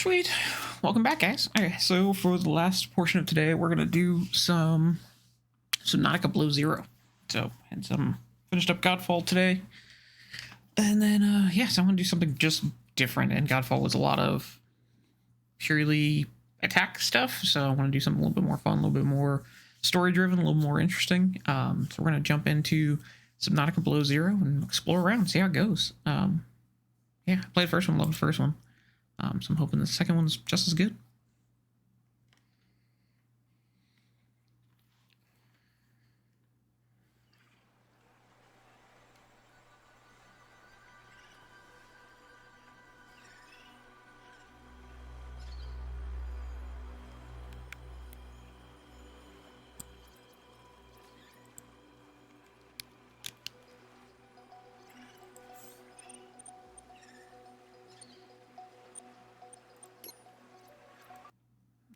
Sweet. Welcome back, guys. Okay, so for the last portion of today, we're gonna do some Subnautica Below Zero. So had some finished up Godfall today, and then yes, I want to do something just different. And Godfall was a lot of purely attack stuff, so I want to do something a little bit more fun, a little bit more story driven, a little more interesting. So we're gonna jump into Subnautica Below Zero and explore around, see how it goes. Yeah, I played the first one, loved the first one. So I'm hoping the second one's just as good.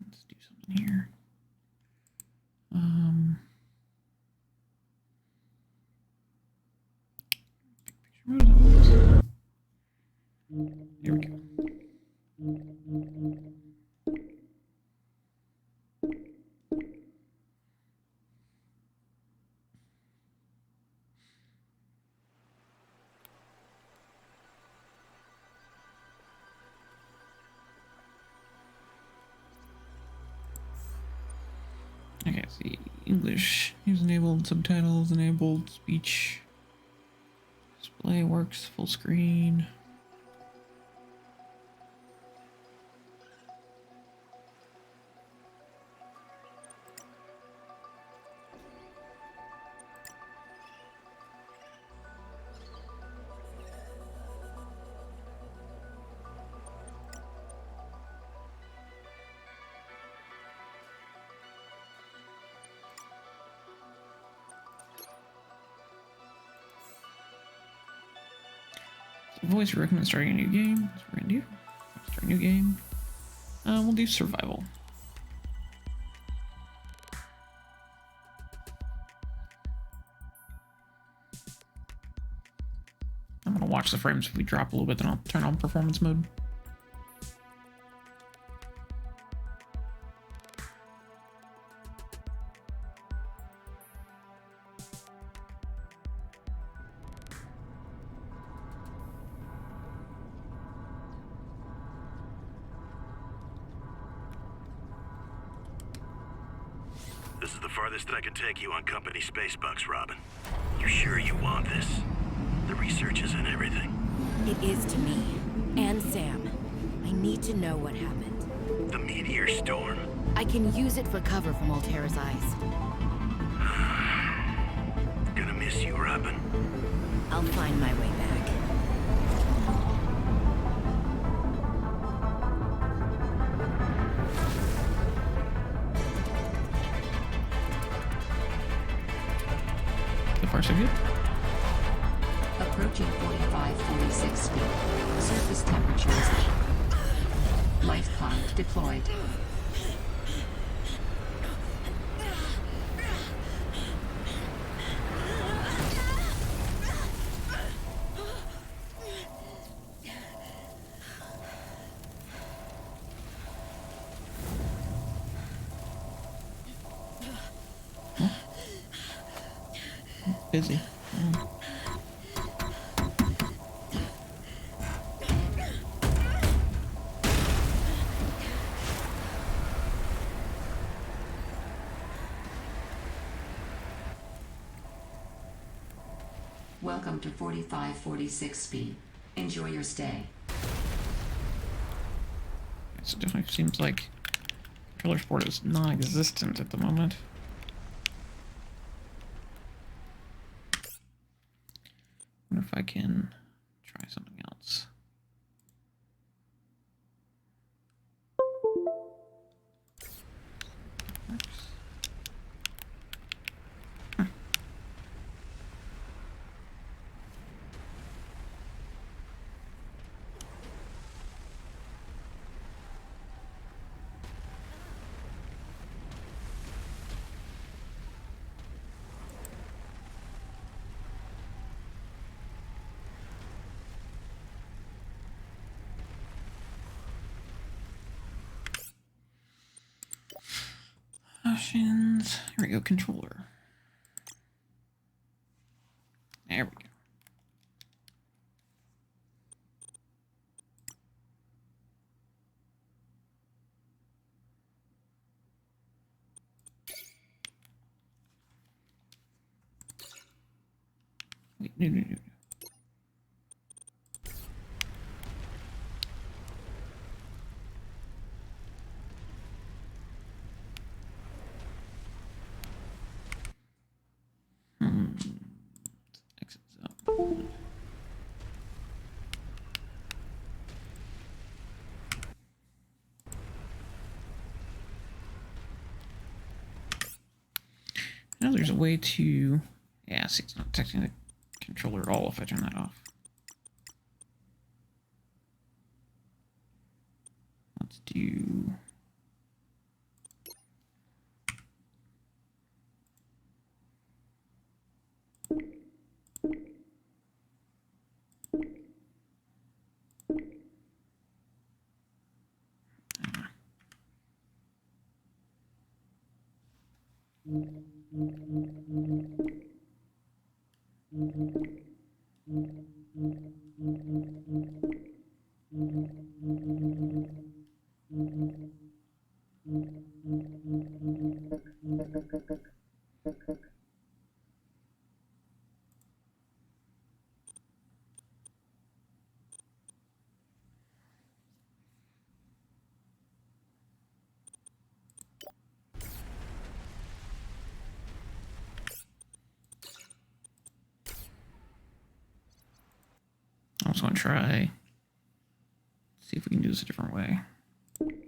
Let's do something here. There we go. Okay, let's see. English is enabled, subtitles enabled, speech display works, full screen. Voice recommend starting a new game. That's what we're gonna do. Start a new game. We'll do survival. I'm gonna watch the frames. If we drop a little bit, then I'll turn on performance mode. This is the farthest that I can take you on company space bucks, Robin. You sure you want this? The research is in everything. It is to me. And Sam. I need to know what happened. The meteor storm. I can use it for cover from Altera's eyes. Gonna miss you, Robin. I'll find my way back. So far, so good. Approaching 45-46 feet. Surface temperatures. Life pod deployed. Busy. Welcome to 45-46 speed. Enjoy your stay. So it definitely seems like controller support is non-existent at the moment. I wonder if I can try something else. Works. Options. Here we go. Controller. There we go. Wait, no. Exit up. Now there's a way to... Yeah, see, it's not touching the controller at all if I turn that off. Let's do... I was going to try, see if we can do this a different way. Big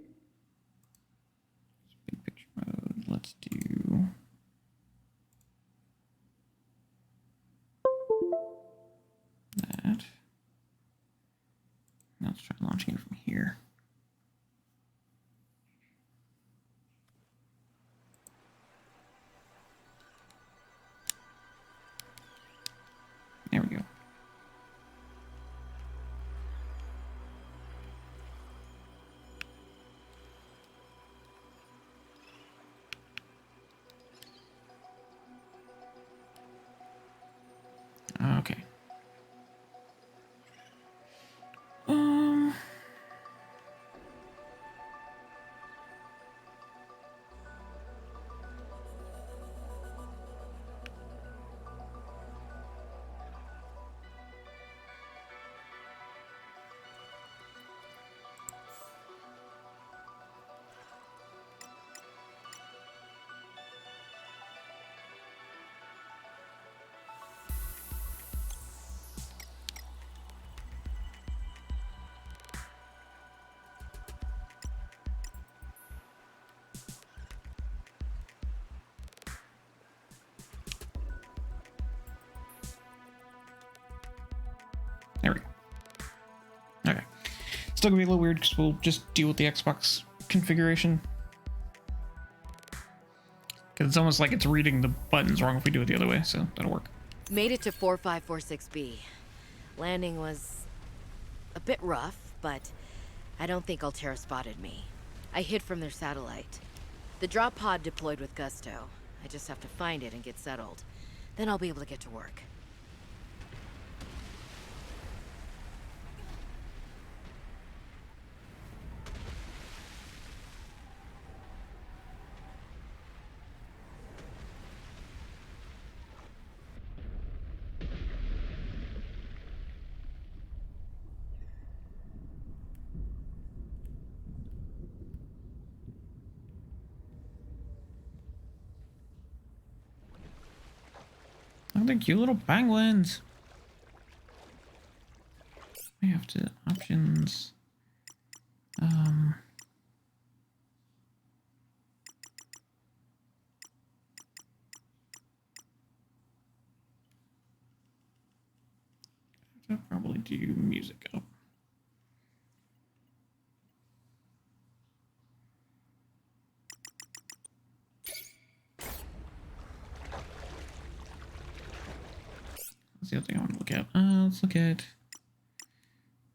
picture mode. Let's do that. Now let's try launching it from here. There we go. Okay. There we go. Okay. Still gonna be a little weird because we'll just deal with the Xbox configuration. Because it's almost like it's reading the buttons wrong if we do it the other way, so that'll work. Made it to 4546B. Landing was a bit rough, but I don't think Altera spotted me. I hid from their satellite. The drop pod deployed with gusto. I just have to find it and get settled. Then I'll be able to get to work. Oh, they're cute little penguins. We have to options. I'll probably do music up. That's the other thing I want to look at. Let's look at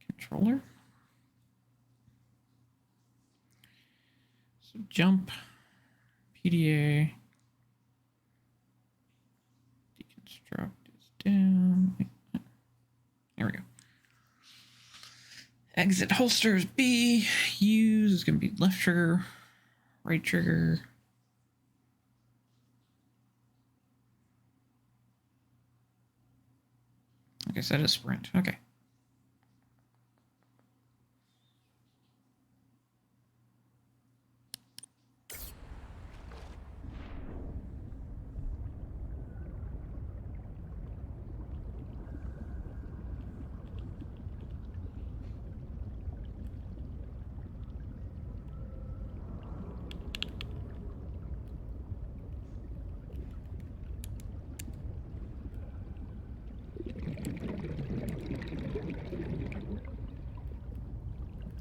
controller. So jump, PDA. Deconstruct is down. There we go. Exit holsters B. Use is going to be left trigger, right trigger. Like I said, a sprint. Okay.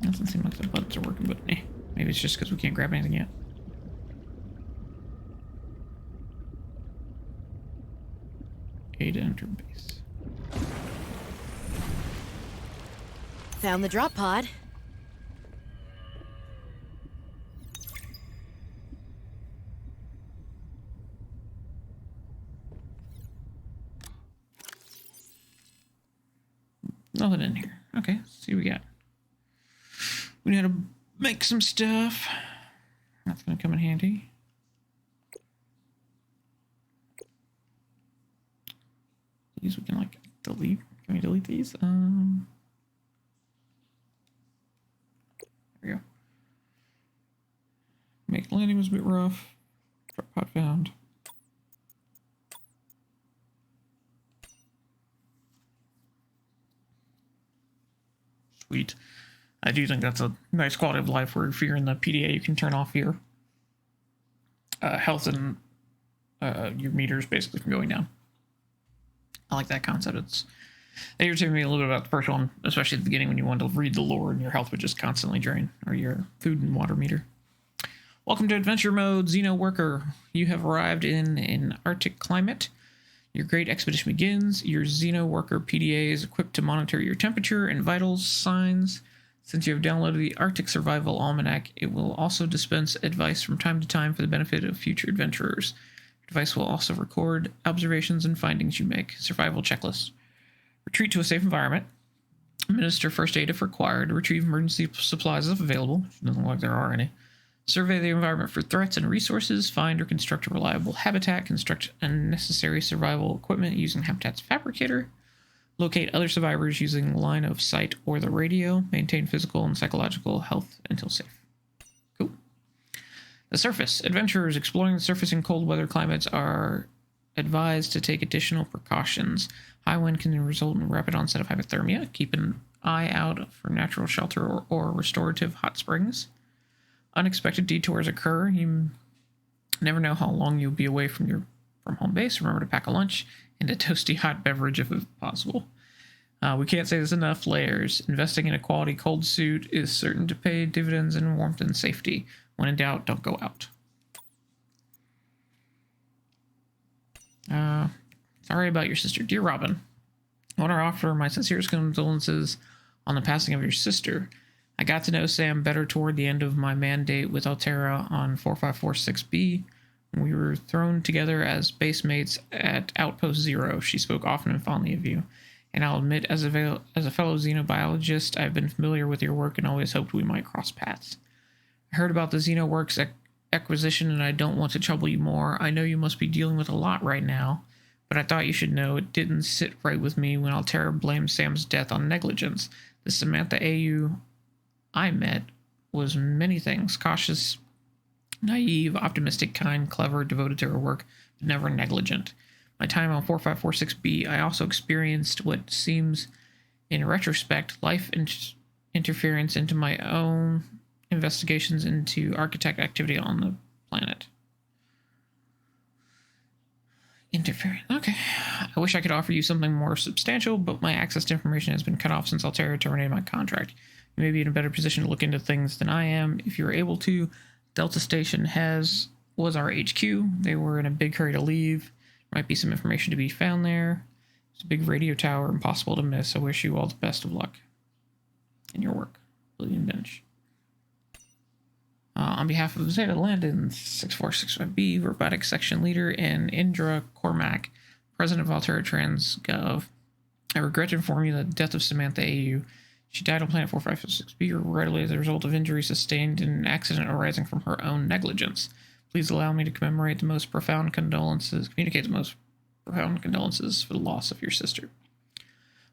Doesn't seem like the buttons are working, but maybe it's just because we can't grab anything yet. A to enter base. Found the drop pod. Nothing in here. Okay, let's see what we got. We need to make some stuff. That's gonna come in handy. These we can like delete. Can we delete these? There we go. Make landing was a bit rough. Drop pod found. Sweet. I do think that's a nice quality of life where if you're in the PDA, you can turn off your health and your meters basically from going down. I like that concept. It irritated me a little bit about the first one, especially at the beginning when you wanted to read the lore and your health would just constantly drain, or your food and water meter. Welcome to Adventure Mode, Xeno Worker. You have arrived in an Arctic climate. Your great expedition begins. Your Xeno Worker PDA is equipped to monitor your temperature and vital signs. Since you have downloaded the Arctic Survival Almanac, it will also dispense advice from time to time for the benefit of future adventurers. Your device will also record observations and findings you make. Survival checklist. Retreat to a safe environment. Administer first aid if required. Retrieve emergency supplies if available. Doesn't look like there are any. Survey the environment for threats and resources. Find or construct a reliable habitat. Construct unnecessary survival equipment using Habitat's Fabricator. Locate other survivors using line of sight or the radio. Maintain physical and psychological health until safe. Cool. The surface. Adventurers exploring the surface in cold weather climates are advised to take additional precautions. High wind can result in rapid onset of hypothermia. Keep an eye out for natural shelter or restorative hot springs. Unexpected detours occur. You never know how long you'll be away from home base. Remember to pack a lunch and a toasty hot beverage if possible. We can't say this enough. Layers. Investing in a quality cold suit is certain to pay dividends in warmth and safety. When in doubt, don't go out. Sorry about your sister. Dear Robin, I want to offer my sincerest condolences on the passing of your sister. I got to know Sam better toward the end of my mandate with Altera on 4546B. We were thrown together as base mates at Outpost Zero. She spoke often and fondly of you. And I'll admit, as a fellow xenobiologist, I've been familiar with your work and always hoped we might cross paths. I heard about the XenoWorks acquisition and I don't want to trouble you more. I know you must be dealing with a lot right now, but I thought you should know it didn't sit right with me when Altera blamed Sam's death on negligence. The Samantha AU I met was many things: cautious, naive, optimistic, kind, clever, devoted to her work, but never negligent. My time on 4546B, I also experienced what seems, in retrospect, life interference into my own investigations into architect activity on the planet. Interference. Okay. I wish I could offer you something more substantial, but my access to information has been cut off since Altera terminated my contract. You may be in a better position to look into things than I am. If you're able to, Delta Station was our HQ. They were in a big hurry to leave. Might be some information to be found there. It's a big radio tower, impossible to miss. I wish you all the best of luck in your work. William Bench. On behalf of Zeta Landon, 6465B, Robotic Section Leader, and Indra Cormac, President of Altera Transgov, I regret to inform you that the death of Samantha A.U. She died on Planet 4556B readily as a result of injuries sustained in an accident arising from her own negligence. Please allow me to communicate the most profound condolences for the loss of your sister.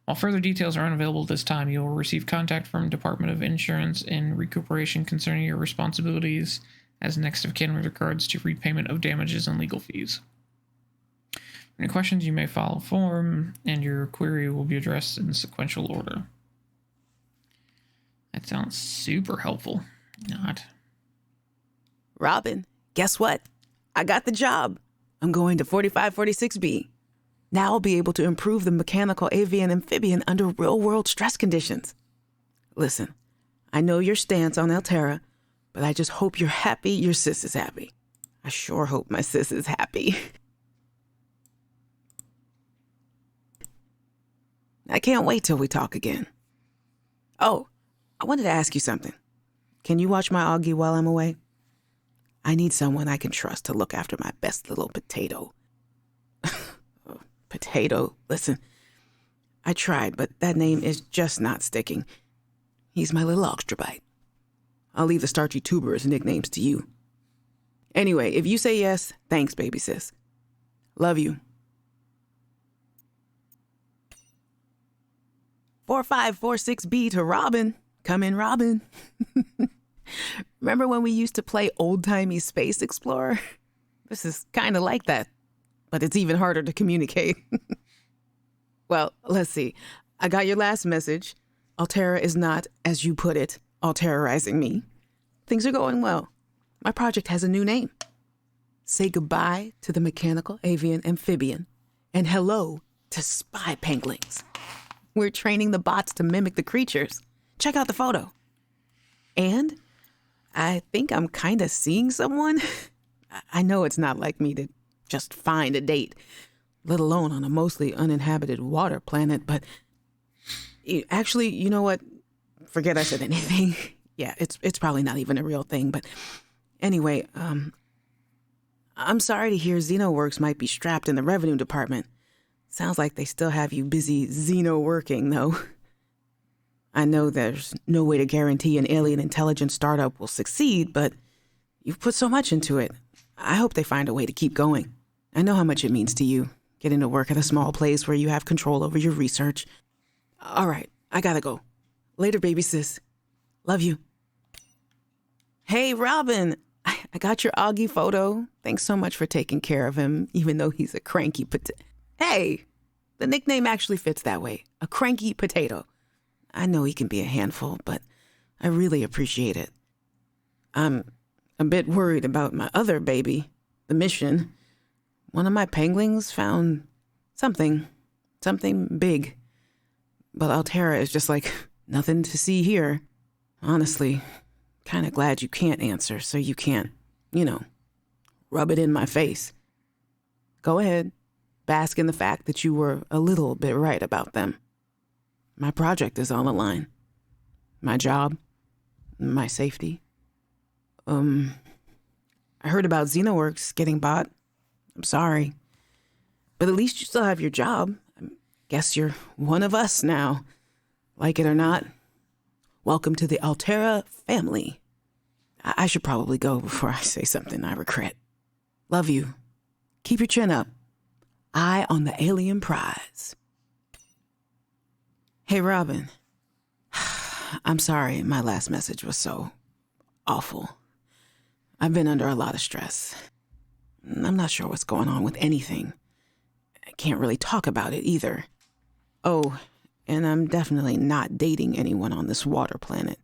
While further details are unavailable at this time, you will receive contact from Department of Insurance and Recuperation concerning your responsibilities as next of kin with regards to repayment of damages and legal fees. Any questions, you may file a form, and your query will be addressed in sequential order. That sounds super helpful. Not. Robin, guess what? I got the job. I'm going to 4546B. Now I'll be able to improve the mechanical avian amphibian under real-world stress conditions. Listen, I know your stance on Altera, but I just hope you're happy your sis is happy. I sure hope my sis is happy. I can't wait till we talk again. Oh, I wanted to ask you something. Can you watch my Augie while I'm away? I need someone I can trust to look after my best little potato. Potato, listen, I tried, but that name is just not sticking. He's my little oxtrabite. I'll leave the starchy tuberous nicknames to you. Anyway, if you say yes, thanks, baby sis. Love you. 4546B to Robin. Come in, Robin. Remember when we used to play old-timey Space Explorer? This is kind of like that, but it's even harder to communicate. Well, let's see. I got your last message. Altera is not, as you put it, alterizing me. Things are going well. My project has a new name. Say goodbye to the mechanical avian amphibian and hello to spy penguins. We're training the bots to mimic the creatures. Check out the photo. And I think I'm kind of seeing someone. I know it's not like me to just find a date, let alone on a mostly uninhabited water planet, but actually, you know what? Forget I said anything. Yeah, it's probably not even a real thing, but anyway, I'm sorry to hear XenoWorks might be strapped in the revenue department. Sounds like they still have you busy Xeno working, though. I know there's no way to guarantee an alien intelligence startup will succeed, but you've put so much into it. I hope they find a way to keep going. I know how much it means to you, getting to work at a small place where you have control over your research. All right, I gotta go. Later, baby sis. Love you. Hey, Robin. I got your Augie photo. Thanks so much for taking care of him, even though he's a cranky Hey, the nickname actually fits that way. A cranky potato. I know he can be a handful, but I really appreciate it. I'm a bit worried about my other baby, the mission. One of my penguins found something big. But Altera is just like, nothing to see here. Honestly, kind of glad you can't answer so you can't, rub it in my face. Go ahead. Bask in the fact that you were a little bit right about them. My project is on the line. My job. My safety. I heard about XenoWorks getting bought. I'm sorry. But at least you still have your job. I guess you're one of us now. Like it or not. Welcome to the Altera family. I should probably go before I say something I regret. Love you. Keep your chin up. Eye on the alien prize. Hey, Robin. I'm sorry my last message was so awful. I've been under a lot of stress. I'm not sure what's going on with anything. I can't really talk about it either. Oh, and I'm definitely not dating anyone on this water planet.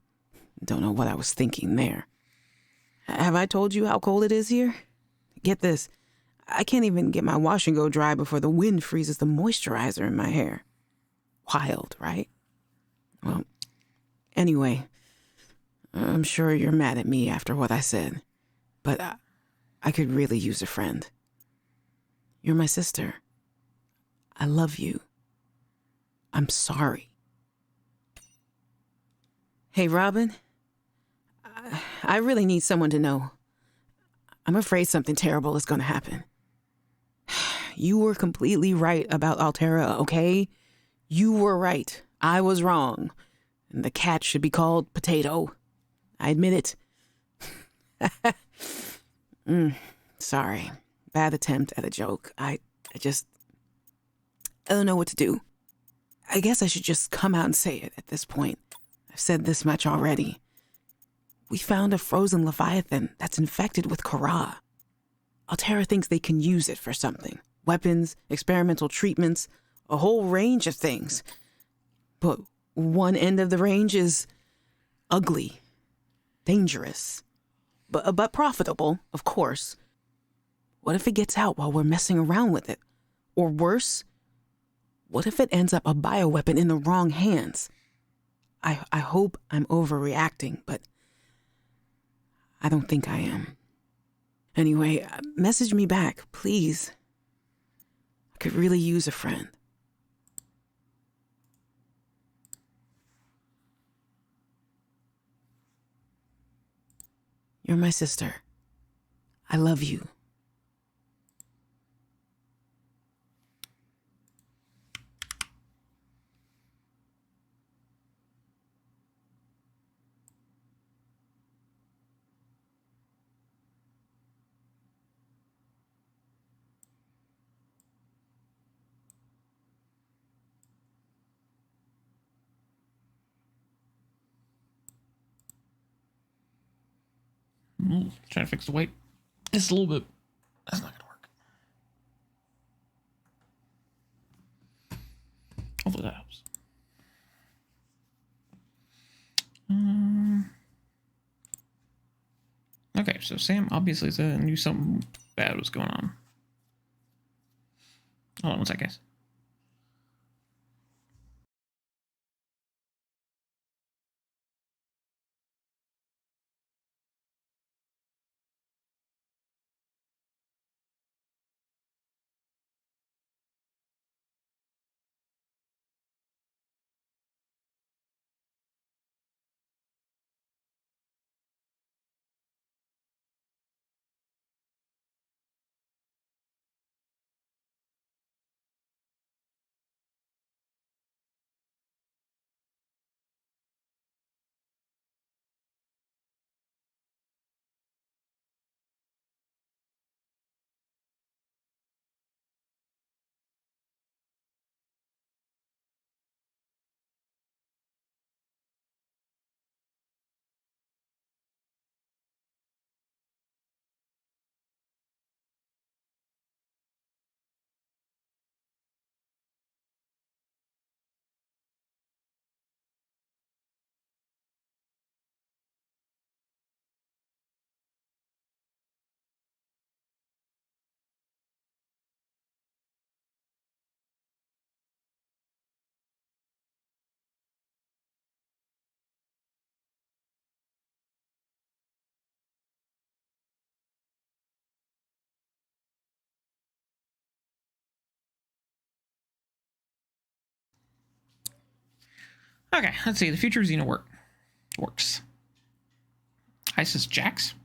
Don't know what I was thinking there. Have I told you how cold it is here? Get this. I can't even get my wash and go dry before the wind freezes the moisturizer in my hair. Wild, right? Well, anyway, I'm sure you're mad at me after what I said, but I could really use a friend. You're my sister. I love you. I'm sorry. Hey, Robin. I really need someone to know. I'm afraid something terrible is going to happen. You were completely right about Altera, okay? You were right. I was wrong. And the cat should be called Potato. I admit it. Sorry. Bad attempt at a joke. I don't know what to do. I guess I should just come out and say it at this point. I've said this much already. We found a frozen Leviathan that's infected with Kara. Altera thinks they can use it for something. Weapons, experimental treatments, a whole range of things. But one end of the range is ugly, dangerous, but profitable, of course. What if it gets out while we're messing around with it? Or worse, what if it ends up a bioweapon in the wrong hands? I hope I'm overreacting, but I don't think I am. Anyway, message me back, please. I could really use a friend. You're my sister. I love you. Trying to fix the weight. Just a little bit. That's not gonna work. Hopefully that helps. Okay, so Sam obviously knew something bad was going on. Hold on one sec, guys. Okay, let's see. The future of Xeno works. ISIS Jax.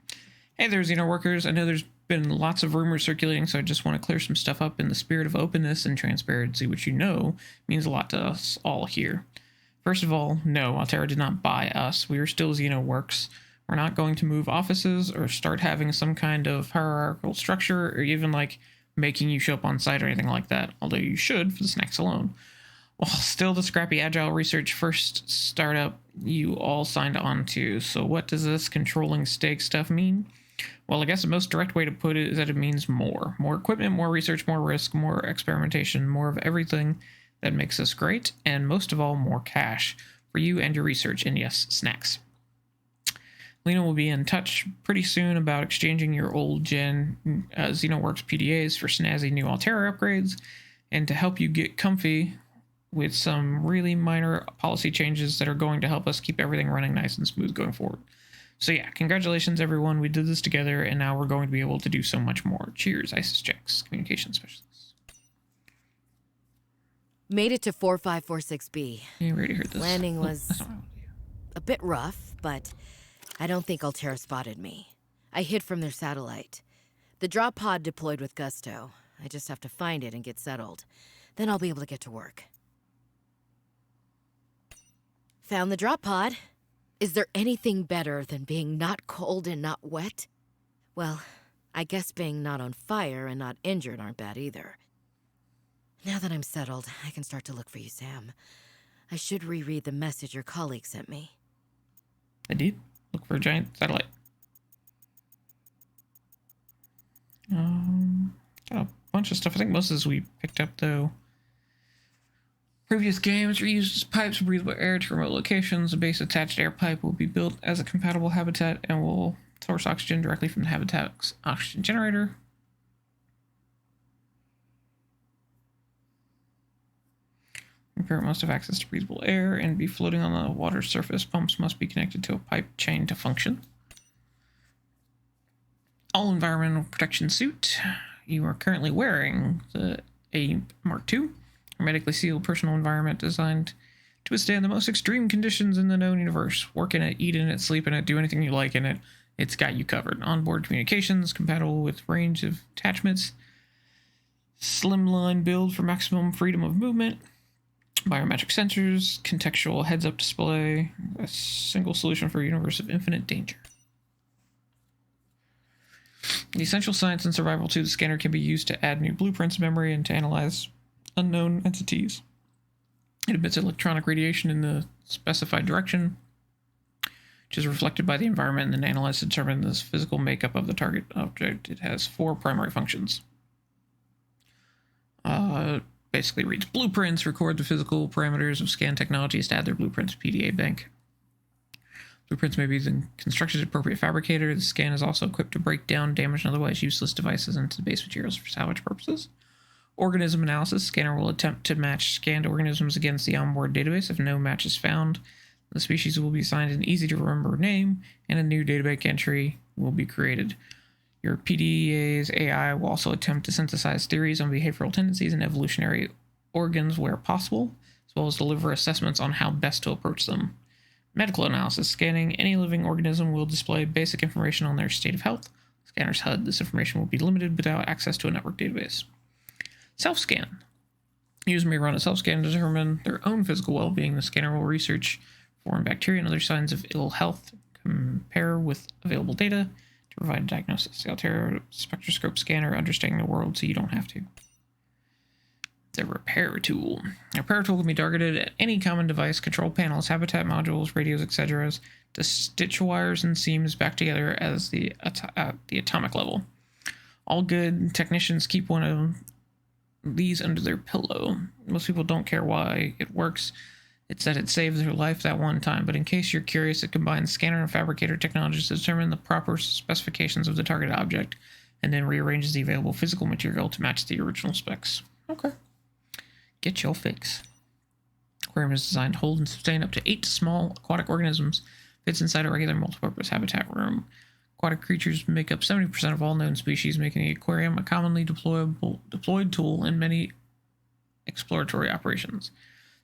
Hey there, Xeno workers. I know there's been lots of rumors circulating, so I just want to clear some stuff up in the spirit of openness and transparency, which you know means a lot to us all here. First of all, no, Altera did not buy us. We are still Xenoworks. We're not going to move offices or start having some kind of hierarchical structure or even like making you show up on site or anything like that, although you should for the snacks alone. While still the scrappy agile research first startup you all signed on to. So what does this controlling stake stuff mean? Well, I guess the most direct way to put it is that it means more. More equipment, more research, more risk, more experimentation, more of everything that makes us great, and most of all, more cash for you and your research, and yes, snacks. Lena will be in touch pretty soon about exchanging your old gen Xenoworks PDAs for snazzy new Altera upgrades, and to help you get comfy with some really minor policy changes that are going to help us keep everything running nice and smooth going forward. So yeah, congratulations everyone, we did this together, and now we're going to be able to do so much more. Cheers, ISIS Jax, communication specialist. Made it to 4546B. Yeah, we already heard this. Landing Oh, was that's not what I want to do. a bit rough, but I don't think Altera spotted me. I hid from their satellite. The drop pod deployed with gusto. I just have to find it and get settled. Then I'll be able to get to work. Found the drop pod. Is there anything better than being not cold and not wet? Well, I guess being not on fire and not injured aren't bad either. Now that I'm settled, I can start to look for you, Sam. I should reread the message your colleague sent me. I did. Look for a giant satellite. Got a bunch of stuff. I think most of this we picked up, though. Previous games reused pipes for breathable air to remote locations. A base attached air pipe will be built as a compatible habitat and will source oxygen directly from the habitat's oxygen generator. Repair must have access to breathable air and be floating on the water surface. Pumps must be connected to a pipe chain to function. All environmental protection suit. You are currently wearing the A Mark II, hermetically sealed personal environment designed to withstand the most extreme conditions in the known universe. Work in it, eat in it, sleep in it, do anything you like in it. It's got you covered. Onboard communications, compatible with range of attachments. Slimline build for maximum freedom of movement. Biometric sensors, contextual heads-up display. A single solution for a universe of infinite danger. The essential science and survival to the scanner can be used to add new blueprints, memory, and to analyze unknown entities. It emits electronic radiation in the specified direction, which is reflected by the environment and then analyzed to determine the physical makeup of the target object. It has 4 primary functions. Basically reads blueprints, record the physical parameters of scan technologies to add their blueprints to PDA bank. Blueprints may be then constructed to appropriate fabricator. The scan is also equipped to break down damaged and otherwise useless devices into base materials for salvage purposes. Organism analysis. Scanner will attempt to match scanned organisms against the onboard database. If no match is found, the species will be assigned an easy-to-remember name, and a new databank entry will be created. Your PDA's AI will also attempt to synthesize theories on behavioral tendencies and evolutionary organs where possible, as well as deliver assessments on how best to approach them. Medical analysis. Scanning any living organism will display basic information on their state of health. Scanner's HUD. This information will be limited without access to a network database. Self-scan. Users may run a self-scan to determine their own physical well-being. The scanner will research foreign bacteria and other signs of ill health, compare with available data to provide a diagnosis. The Altera spectroscope scanner, understanding the world so you don't have to. The repair tool. A repair tool can be targeted at any common device, control panels, habitat modules, radios, etc. to stitch wires and seams back together at the atomic level. All good technicians keep one of these under their pillow. Most people don't care why it works. It's that it saves their life that one time, but in case you're curious, it combines scanner and fabricator technologies to determine the proper specifications of the target object, and then rearranges the available physical material to match the original specs. Okay. Get your fix. Aquarium is designed to hold and sustain up to 8 small aquatic organisms. Fits inside a regular multipurpose habitat room. Aquatic creatures make up 70% of all known species, making the aquarium a commonly deployed tool in many exploratory operations.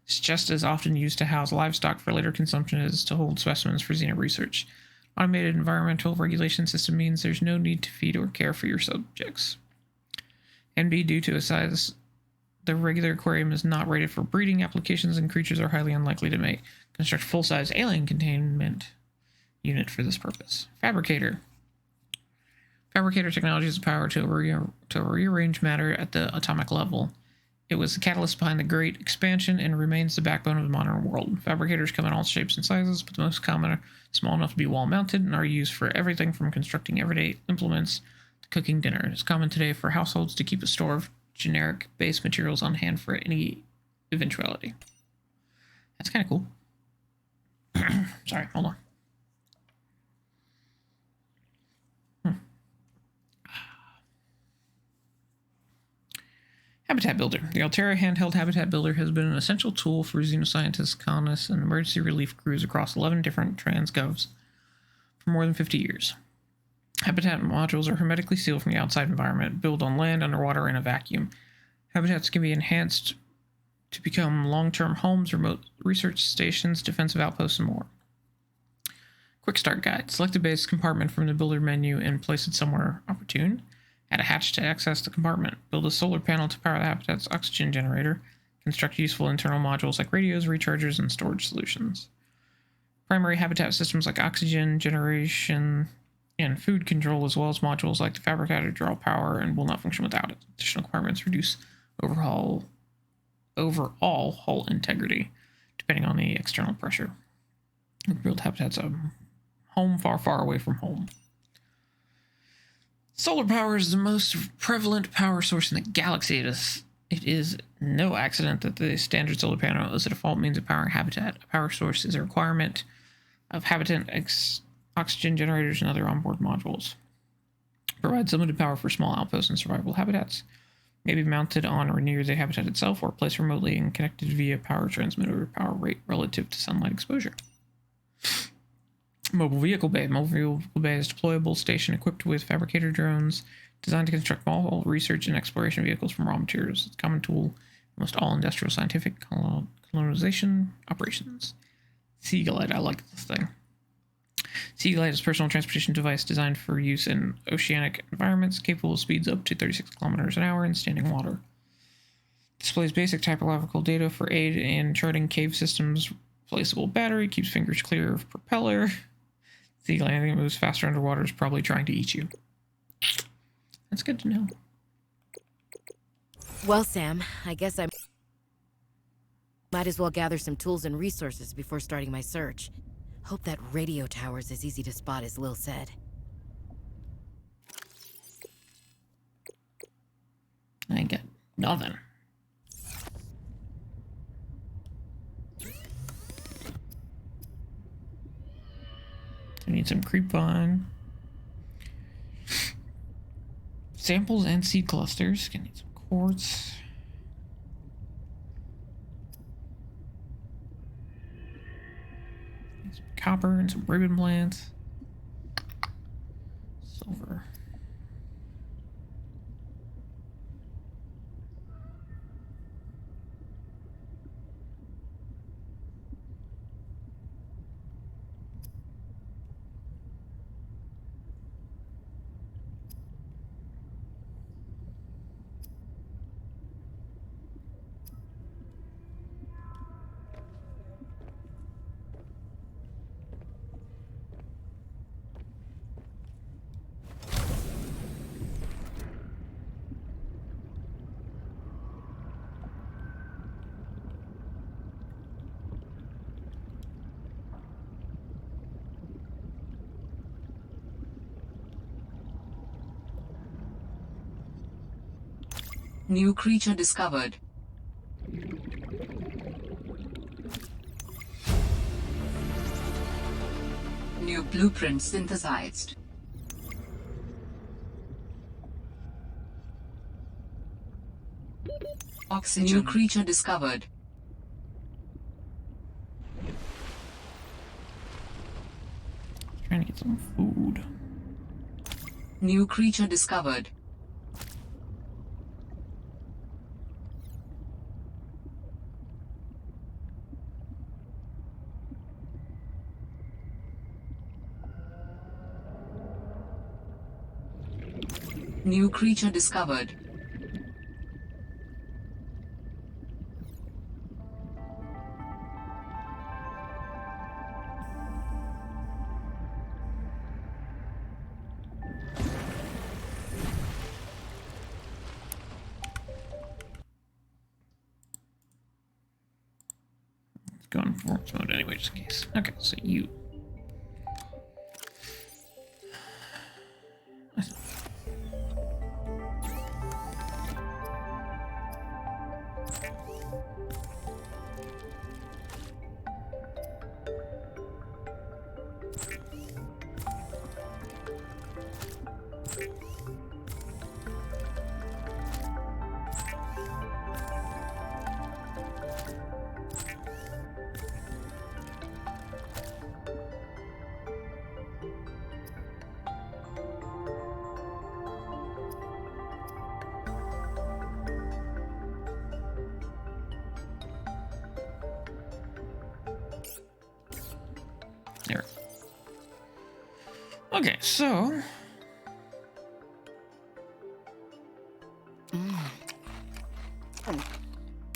It's just as often used to house livestock for later consumption as to hold specimens for xeno research. Automated environmental regulation system means there's no need to feed or care for your subjects. NB, due to its size, the regular aquarium is not rated for breeding applications, and creatures are highly unlikely to make. Construct full-size alien containment unit for this purpose. Fabricator. Fabricator technology is the power to rearrange matter at the atomic level. It was the catalyst behind the Great Expansion and remains the backbone of the modern world. Fabricators come in all shapes and sizes, but the most common are small enough to be wall-mounted and are used for everything from constructing everyday implements to cooking dinner. It's common today for households to keep a store of generic base materials on hand for any eventuality. That's kind of cool. Sorry, hold on. Habitat Builder. The Altera handheld Habitat Builder has been an essential tool for xenoscientists, colonists, and emergency relief crews across 11 different transgovs for more than 50 years. Habitat modules are hermetically sealed from the outside environment, built on land, underwater, in a vacuum. Habitats can be enhanced to become long-term homes, remote research stations, defensive outposts, and more. Quick start guide. Select a base compartment from the builder menu and place it somewhere opportune. Add a hatch to access the compartment. Build a solar panel to power the habitat's oxygen generator. Construct useful internal modules like radios, rechargers, and storage solutions. Primary habitat systems like oxygen generation and food control, as well as modules like the fabricator, draw power and will not function without it. Additional requirements reduce overall hull integrity, depending on the external pressure. Build habitats a home far, far away from home. Solar power is the most prevalent power source in the galaxy. It is no accident that the standard solar panel is a default means of powering habitat. A power source is a requirement of habitat oxygen generators and other onboard modules. Provides limited power for small outposts and survival habitats. May be mounted on or near the habitat itself or placed remotely and connected via power transmitter or power rate relative to sunlight exposure. Mobile vehicle bay. Mobile vehicle bay is a deployable station equipped with fabricator drones designed to construct small research and exploration vehicles from raw materials. It's a common tool in almost all industrial scientific colonization operations. Seaglide. I like this thing. Seaglide is a personal transportation device designed for use in oceanic environments, capable of speeds up to 36 kilometers an hour in standing water. Displays basic typographical data for aid in charting cave systems. Replaceable battery, keeps fingers clear of propeller. Seaglide, anything that moves faster underwater is probably trying to eat you. That's good to know. Well, Sam, I guess I might as well gather some tools and resources before starting my search. Hope that radio tower's as easy to spot as Lil said. I ain't got nothing. I need some creep vine. Samples and seed clusters. Gonna need some quartz. Need some copper and some ribbon plants. Silver. New creature discovered. New blueprint synthesized. Oxygen. New creature discovered. Trying to get some food. New creature discovered. New creature discovered. Let's go in performance mode anyway, just in case. Okay, so you. There. Okay, so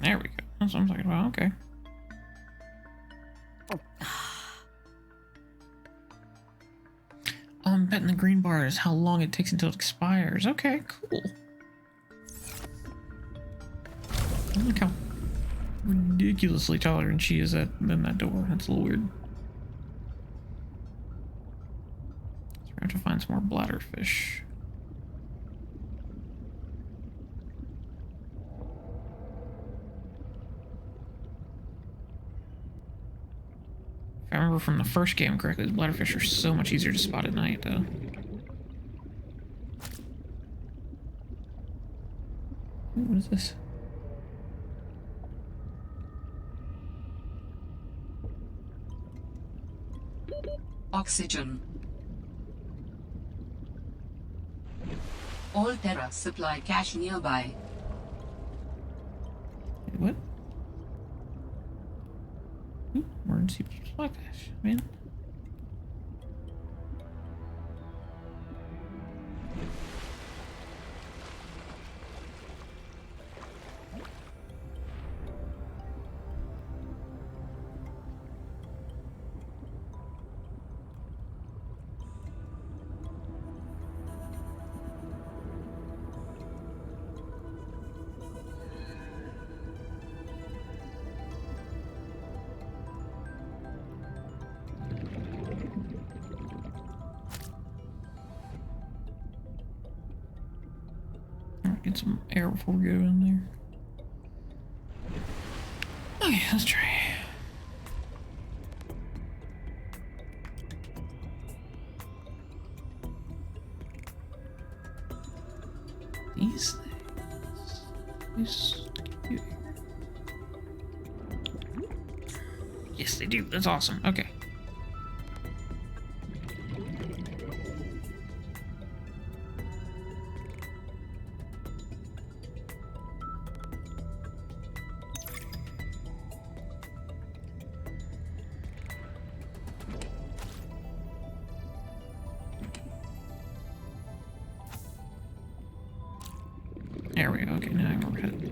there we go. That's what I'm talking about. Okay. I'm betting the green bar is how long it takes until it expires. Okay, cool. Look how ridiculously taller than she is than that door. That's a little weird. So we have to find some more bladderfish. If I remember from the first game correctly, the bladderfish are so much easier to spot at night, though. Ooh, what is this? Oxygen. All Terra supply cache nearby. Wait, what? Ooh, emergency supply cache, man. Alright, get some air before we go in there. Okay, let's try. These things. These do. Yes, they do. That's awesome. Okay. There we go. Okay, now we're good.